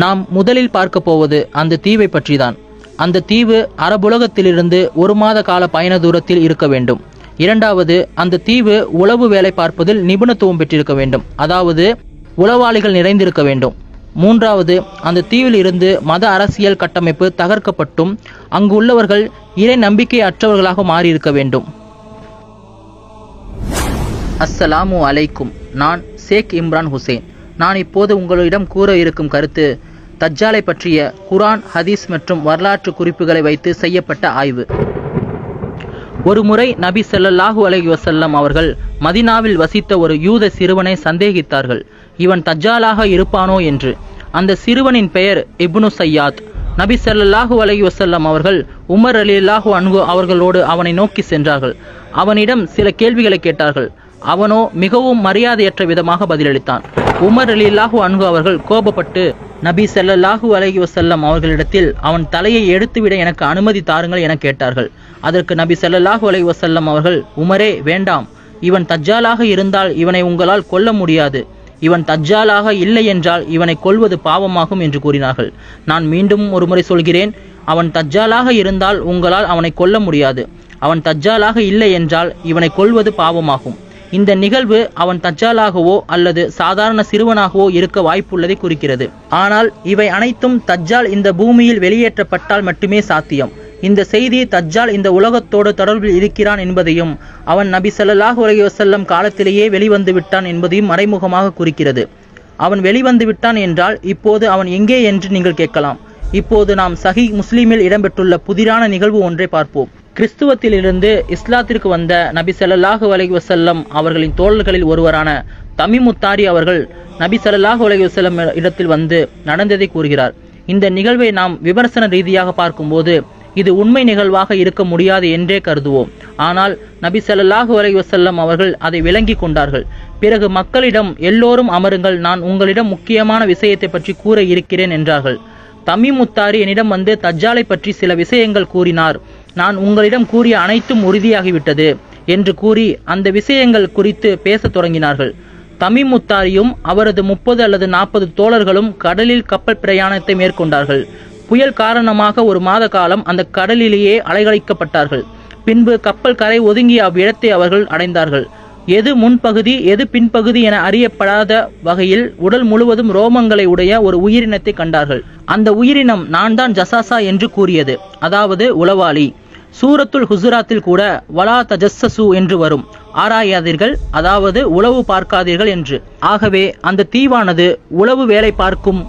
நாம் முதலில் பார்க்க போவது அந்த தீவை பற்றிதான். அந்த தீவு அரபுலகத்திலிருந்து 1 மாத கால பயண தூரத்தில் இருக்க வேண்டும். இரண்டாவது, அந்த தீவு உளவு வேலை பார்ப்பதில் நிபுணத்துவம் பெற்றிருக்க வேண்டும், அதாவது உளவாளிகள் நிறைந்திருக்க வேண்டும். மூன்றாவது, அந்த தீவில் இருந்து மத அரசியல் கட்டமைப்பு தகர்க்கப்பட்டும் அங்கு உள்ளவர்கள் இறை நம்பிக்கை அற்றவர்களாக மாறியிருக்க வேண்டும். அஸ்ஸலாமு அலைக்கும். நான் ஷேக் இம்ரான் ஹுசைன். நான் இப்போது உங்களிடம் கூற இருக்கும் கருத்து தஜ்ஜாலை பற்றிய குர்ஆன், ஹதீஸ் மற்றும் வரலாற்று குறிப்புகளை வைத்து செய்யப்பட்ட ஆய்வு. ஒரு முறை நபி ஸல்லல்லாஹு அலைஹி வஸல்லம் அவர்கள் மதீனாவில் வசித்த ஒரு யூத சிறுவனை சந்தேகித்தார்கள், இவன் தஜ்ஜாலாக இருப்பானோ என்று. அந்த சிறுவனின் பெயர் இப்னு சையாத். நபி ஸல்லல்லாஹு அலைஹி வஸல்லம் அவர்கள் உமர் ரலியல்லாஹு அன்ஹு அவர்களோடு அவனை நோக்கி சென்றார்கள். அவனிடம் சில கேள்விகளை கேட்டார்கள். அவனோ மிகவும் மரியாதையற்ற விதமாக பதிலளித்தான். உமர் ரலியல்லாஹு அன்ஹு அவர்கள் கோபப்பட்டு நபி ஸல்லல்லாஹு அலைஹி வஸல்லம் அவர்களிடத்தில் அவன் தலையை எடுத்துவிட எனக்கு அனுமதி தாருங்கள் என கேட்டார்கள். அதற்கு நபி ஸல்லல்லாஹு அலைஹி வஸல்லம் அவர்கள், உமரே வேண்டாம், இவன் தஜ்ஜாலாக இருந்தால் இவனை உங்களால் கொல்ல முடியாது, இவன் தஜ்ஜாலாக இல்லை என்றால் இவனை கொல்வது பாவமாகும் என்று கூறினார்கள். நான் மீண்டும் ஒரு முறை சொல்கிறேன், அவன் தஜ்ஜாலாக இருந்தால் உங்களால் அவனை கொல்ல முடியாது, அவன் தஜ்ஜாலாக இல்லை என்றால் இவனை கொல்வது பாவமாகும். இந்த நிகழ்வு அவன் தஜ்ஜாலாகவோ அல்லது சாதாரண சிறுவனாகவோ இருக்க வாய்ப்புள்ளதை குறிக்கிறது. ஆனால் இவை அனைத்தும் தஜ்ஜால் இந்த பூமியில் வெளியேற்றப்பட்டால் மட்டுமே சாத்தியம். இந்த செய்தி தஜ்ஜால் இந்த உலகத்தோடு தொடர்பில் இருக்கிறான் என்பதையும் அவன் நபி ஸல்லல்லாஹு அலைஹி வஸல்லம் காலத்திலேயே வெளிவந்து விட்டான் என்பதையும் மறைமுகமாக குறிக்கிறது. அவன் வெளிவந்து விட்டான் என்றால் இப்போது அவன் எங்கே என்று நீங்கள் கேட்கலாம். இப்போது நாம் சஹீஹ் முஸ்லிமில் இடம்பெற்றுள்ள புதிரான நிகழ்வு ஒன்றை பார்ப்போம். கிறிஸ்துவத்திலிருந்து இஸ்லாத்திற்கு வந்த நபி ஸல்லல்லாஹு அலைஹி வஸல்லம் அவர்களின் தோழர்களில் ஒருவரான தமீமுத்தாரி அவர்கள் நபி ஸல்லல்லாஹு அலைஹி வஸல்லம் இடத்தில் வந்து நடந்ததை கூறுகிறார். இந்த நிகழ்வை நாம் விமர்சன ரீதியாக பார்க்கும்போது இது உண்மை நிகழ்வாக இருக்க முடியாது என்றே கருதுவோம். ஆனால் நபி ஸல்லல்லாஹு அலைஹி வஸல்லம் அவர்கள் அதை விளங்கி கொண்டார்கள். பிறகு மக்களிடம், எல்லோரும் அமருங்கள், நான் உங்களிடம் முக்கியமான விஷயத்தை பற்றி கூற இருக்கிறேன் என்றார்கள். தமீமுத்தாரி என்னிடம் வந்து தஜ்ஜாலை பற்றி சில விஷயங்கள் கூறினார். நான் உங்களிடம் கூறிய அனைத்தும் உறுதியாகிவிட்டது என்று கூறி அந்த விஷயங்கள் குறித்து பேசத் தொடங்கினார்கள். தமீமுத்தாரியும் அவரது 30 அல்லது 40 தோழர்களும் கடலில் கப்பல் பிரயாணத்தை மேற்கொண்டார்கள். புயல் காரணமாக 1 மாத காலம் அந்த கடலிலேயே அலைகழிக்கப்பட்டார்கள். பின்பு கப்பல் கரை ஒதுங்கிய அவ்விடத்தை அவர்கள் அடைந்தார்கள். எது முன்பகுதி எது பின்பகுதி என அறியப்படாத வகையில் உடல் முழுவதும் ரோமங்களை உடைய ஒரு உயிரினத்தை கண்டார்கள். அந்த உயிரினம் நான் தான் ஜசாசா என்று கூறியது, அதாவது உளவாளி. சூரத்துல் ஹுஜராத்தில் கூட வலா தஜஸ்ஸசு என்று வரும், ஆராயாதீர்கள், அதாவது உளவு பார்க்காதீர்கள் என்று. ஆகவே அந்த தீவானது உளவு வேலை பார்க்கும்